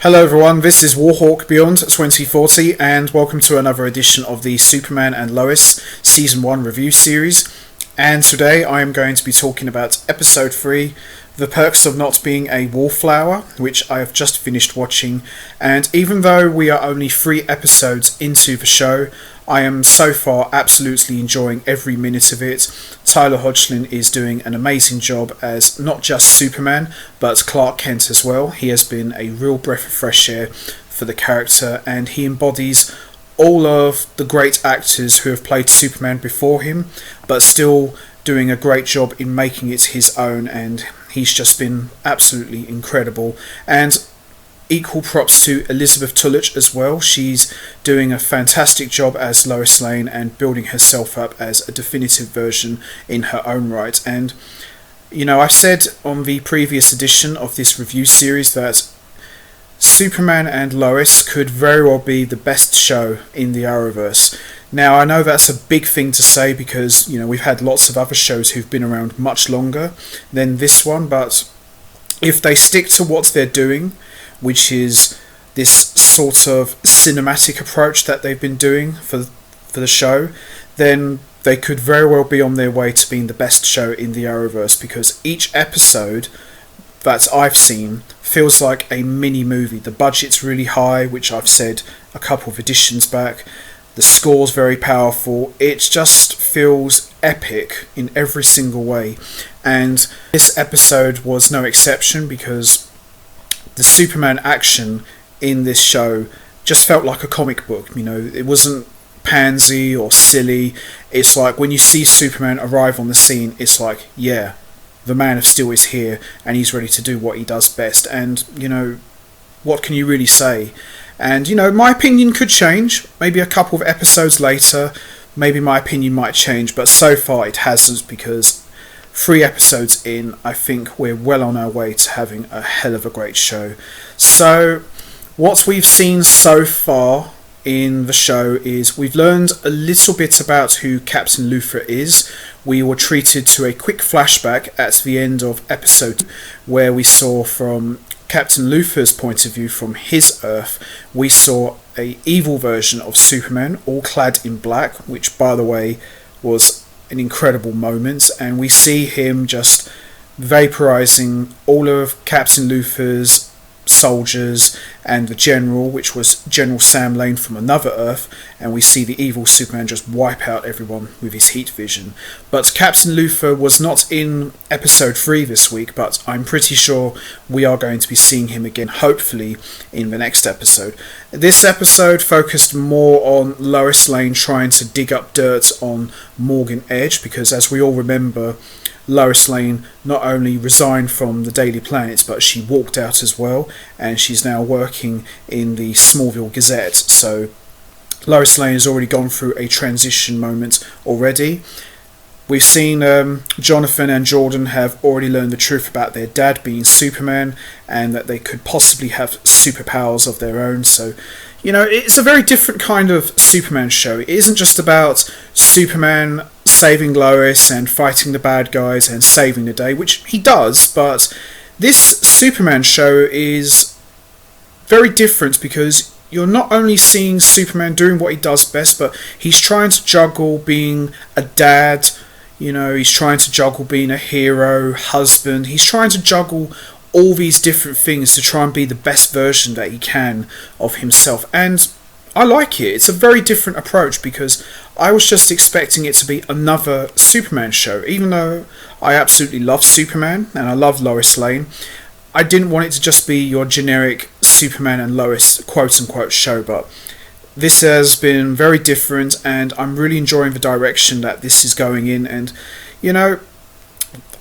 Hello everyone, this is Warhawk Beyond 2040 and welcome to another edition of the Superman and Lois Season 1 review series. And today I am going to be talking about Episode 3, The Perks of Not Being a Wallflower, which I have just finished watching. And even though we are only 3 episodes into the show, I am so far absolutely enjoying every minute of it. Tyler Hoechlin is doing an amazing job as not just Superman, but Clark Kent as well. He has been a real breath of fresh air for the character, and he embodies all of the great actors who have played Superman before him, but still doing a great job in making it his own, and he's just been absolutely incredible. And equal props to Elizabeth Tulloch as well. She's doing a fantastic job as Lois Lane and building herself up as a definitive version in her own right. And, you know, I said on the previous edition of this review series that Superman and Lois could very well be the best show in the Arrowverse. Now, I know that's a big thing to say because, you know, we've had lots of other shows who've been around much longer than this one, but if they stick to what they're doing, which is this sort of cinematic approach that they've been doing for the show, then they could very well be on their way to being the best show in the Arrowverse, because each episode that I've seen feels like a mini movie. The budget's really high, which I've said a couple of editions back. The score's very powerful. It just feels epic in every single way. And this episode was no exception, because the Superman action in this show just felt like a comic book. You know, it wasn't pansy or silly. It's like when you see Superman arrive on the scene, it's like, yeah, the Man of Steel is here and he's ready to do what he does best. And, you know, what can you really say? And, you know, my opinion could change. Maybe a couple of episodes later, maybe my opinion might change. But so far it hasn't, because 3 episodes in, I think we're well on our way to having a hell of a great show. So, what we've seen so far in the show is we've learned a little bit about who Captain Luthor is. We were treated to a quick flashback at the end of episode 2, where we saw from Captain Luthor's point of view, from his Earth, we saw an evil version of Superman, all clad in black, which, by the way, was an incredible moment, and we see him just vaporizing all of Captain Luthor's soldiers and the General, which was General Sam Lane from another Earth, and we see the evil Superman just wipe out everyone with his heat vision. But Captain Luthor was not in episode 3 this week, but I'm pretty sure we are going to be seeing him again, hopefully, in the next episode. This episode focused more on Lois Lane trying to dig up dirt on Morgan Edge, because as we all remember, Lois Lane not only resigned from the Daily Planet, but she walked out as well, and she's now working in the Smallville Gazette. So Lois Lane has already gone through a transition moment already. We've seen Jonathan and Jordan have already learned the truth about their dad being Superman, and that they could possibly have superpowers of their own. So, you know, it's a very different kind of Superman show. It isn't just about Superman saving Lois and fighting the bad guys and saving the day, which he does, but this Superman show is very different, because you're not only seeing Superman doing what he does best, but he's trying to juggle being a dad, you know, he's trying to juggle being a hero, husband, he's trying to juggle all these different things to try and be the best version that he can of himself. And I like it. It's a very different approach, because I was just expecting it to be another Superman show. Even though I absolutely love Superman and I love Lois Lane, I didn't want it to just be your generic Superman and Lois quote-unquote show. But this has been very different, and I'm really enjoying the direction that this is going in. And, you know,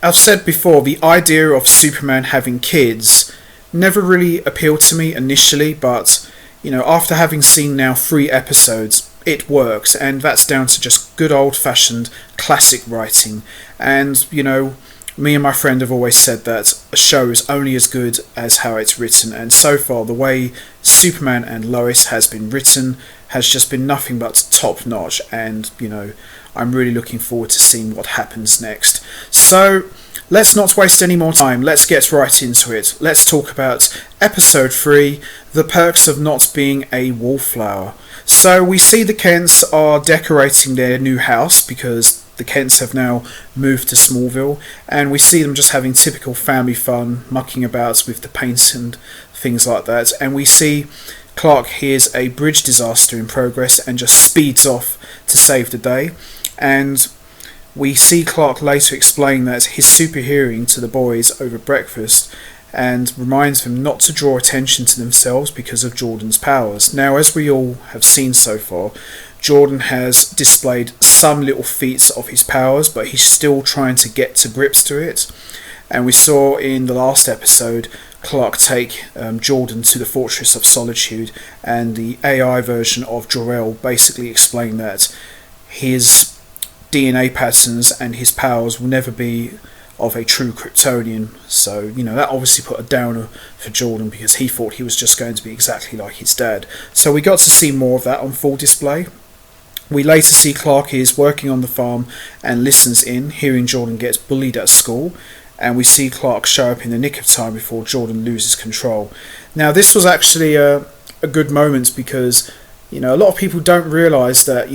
I've said before, the idea of Superman having kids never really appealed to me initially, but, you know, after having seen now 3 episodes, it works, and that's down to just good old-fashioned classic writing. And, you know, me and my friend have always said that a show is only as good as how it's written, and so far the way Superman and Lois has been written has just been nothing but top-notch, and, you know, I'm really looking forward to seeing what happens next. So, let's not waste any more time. Let's get right into it. Let's talk about episode 3, The Perks of Not Being a Wallflower. So we see the Kents are decorating their new house because the Kents have now moved to Smallville, and we see them just having typical family fun, mucking about with the paint and things like that. And we see Clark hears a bridge disaster in progress and just speeds off to save the day. And we see Clark later explain that his super hearing to the boys over breakfast and reminds them not to draw attention to themselves because of Jordan's powers. Now, as we all have seen so far, Jordan has displayed some little feats of his powers, but he's still trying to get to grips to it. And we saw in the last episode Clark take Jordan to the Fortress of Solitude, and the AI version of Jor-El basically explained that his DNA patterns and his powers will never be of a true Kryptonian. So, that obviously put a downer for Jordan because he thought he was just going to be exactly like his dad. So we got to see more of that on full display. We later see Clark is working on the farm and listens in, hearing Jordan gets bullied at school, and we see Clark show up in the nick of time before Jordan loses control. Now, this was actually a good moment because a lot of people don't realise that,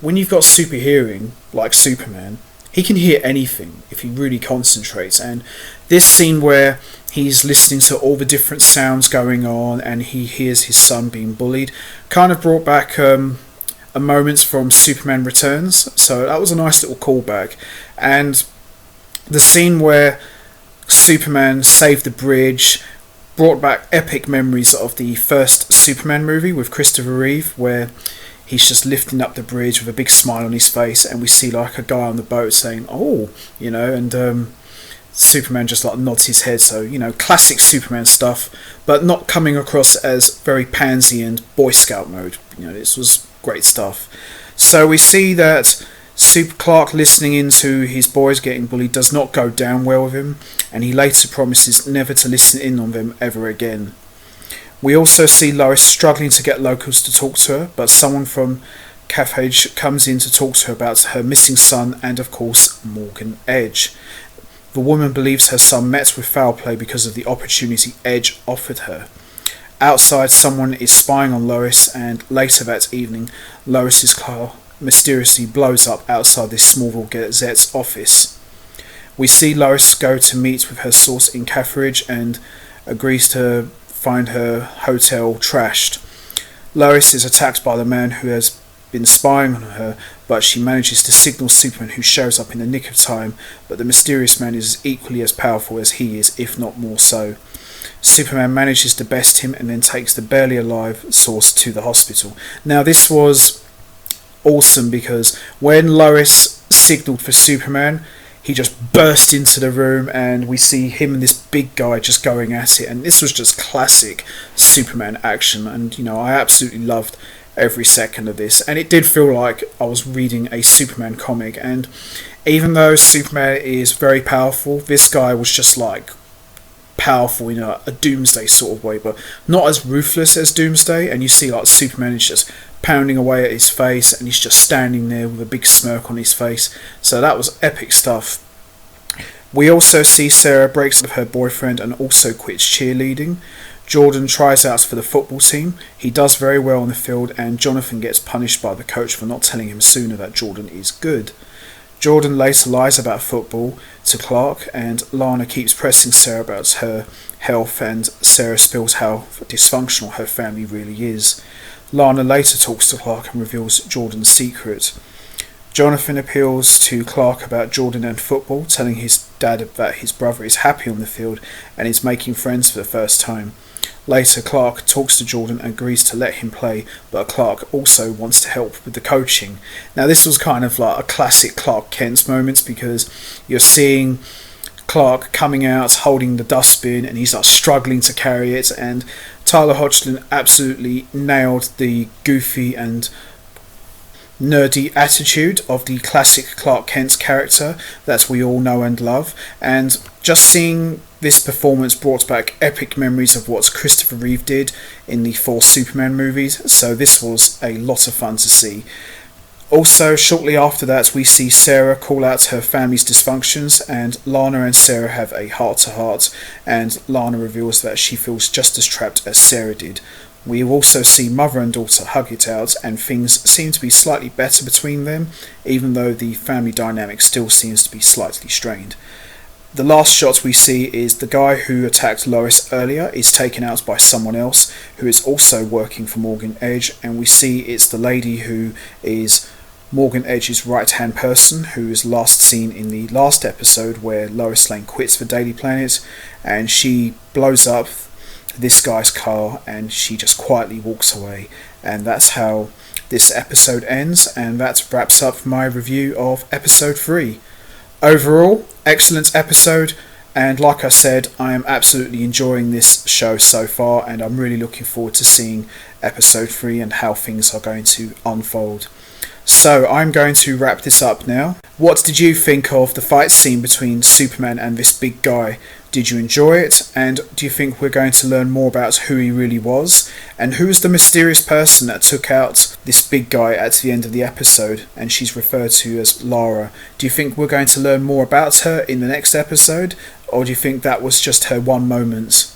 when you've got super hearing, like Superman, he can hear anything if he really concentrates. And this scene where he's listening to all the different sounds going on and he hears his son being bullied kind of brought back a moment from Superman Returns. So that was a nice little callback. And the scene where Superman saved the bridge brought back epic memories of the first Superman movie with Christopher Reeve, where he's just lifting up the bridge with a big smile on his face, and we see like a guy on the boat saying, "Oh," and Superman just like nods his head. So classic Superman stuff, but not coming across as very pansy and Boy Scout mode. This was great stuff. So we see that Super Clark listening into his boys getting bullied does not go down well with him, and he later promises never to listen in on them ever again. We also see Lois struggling to get locals to talk to her, but someone from Carthage comes in to talk to her about her missing son and, of course, Morgan Edge. The woman believes her son met with foul play because of the opportunity Edge offered her. Outside, someone is spying on Lois, and later that evening, Lois's car mysteriously blows up outside this Smallville Gazette's office. We see Lois go to meet with her source in Carthage and agrees to find her hotel trashed. Lois is attacked by the man who has been spying on her, but she manages to signal Superman, who shows up in the nick of time, but the mysterious man is equally as powerful as he is, if not more so. Superman manages to best him and then takes the barely alive source to the hospital. Now, this was awesome because when Lois signalled for Superman, he just burst into the room and we see him and this big guy just going at it, and this was just classic Superman action, and I absolutely loved every second of this, and it did feel like I was reading a Superman comic. And even though Superman is very powerful, this guy was just like powerful in a Doomsday sort of way, but not as ruthless as Doomsday. And you see like Superman is just pounding away at his face and he's just standing there with a big smirk on his face. So that was epic stuff. We also see Sarah breaks up with her boyfriend and also quits cheerleading. Jordan tries out for the football team. He does very well on the field, and Jonathan gets punished by the coach for not telling him sooner that Jordan is good. Jordan later lies about football to Clark, and Lana keeps pressing Sarah about her health, and Sarah spills how dysfunctional her family really is. Lana later talks to Clark and reveals Jordan's secret. Jonathan appeals to Clark about Jordan and football, telling his dad that his brother is happy on the field and is making friends for the first time. Later, Clark talks to Jordan and agrees to let him play, but Clark also wants to help with the coaching. Now, this was kind of like a classic Clark Kent moment, because you're seeing Clark coming out holding the dustbin and he's like struggling to carry it, and Tyler Hoechlin absolutely nailed the goofy and nerdy attitude of the classic Clark Kent character that we all know and love, and just seeing this performance brought back epic memories of what Christopher Reeve did in the 4 Superman movies, so this was a lot of fun to see. Also, shortly after that, we see Sarah call out her family's dysfunctions, and Lana and Sarah have a heart-to-heart, and Lana reveals that she feels just as trapped as Sarah did. We also see mother and daughter hug it out, and things seem to be slightly better between them, even though the family dynamic still seems to be slightly strained. The last shot we see is the guy who attacked Lois earlier is taken out by someone else who is also working for Morgan Edge, and we see it's the lady who is Morgan Edge's right-hand person, who is last seen in the last episode where Lois Lane quits for Daily Planet, and she blows up this guy's car and she just quietly walks away. And that's how this episode ends, and that wraps up my review of episode 3. Overall, excellent episode, and like I said, I am absolutely enjoying this show so far, and I'm really looking forward to seeing episode 3 and how things are going to unfold. So I'm going to wrap this up now. What did you think of the fight scene between Superman and this big guy? Did you enjoy it? And do you think we're going to learn more about who he really was? And who is the mysterious person that took out this big guy at the end of the episode, and she's referred to as Lara? Do you think we're going to learn more about her in the next episode? Or do you think that was just her one moment?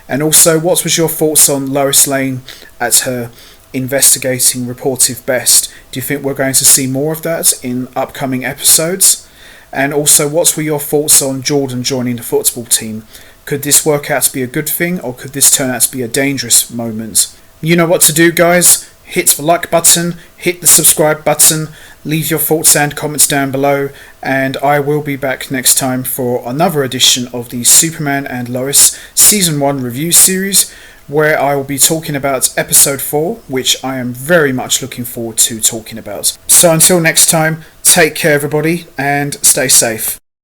And also, what was your thoughts on Lois Lane at her investigating reportive best? Do you think we're going to see more of that in upcoming episodes? And also, what were your thoughts on Jordan joining the football team? Could this work out to be a good thing, or could this turn out to be a dangerous moment? You know what to do, guys. Hit the like button, hit the subscribe button, leave your thoughts and comments down below, and I will be back next time for another edition of the Superman and Lois Season 1 review series, where I will be talking about episode 4, which I am very much looking forward to talking about. So until next time, take care everybody, and stay safe.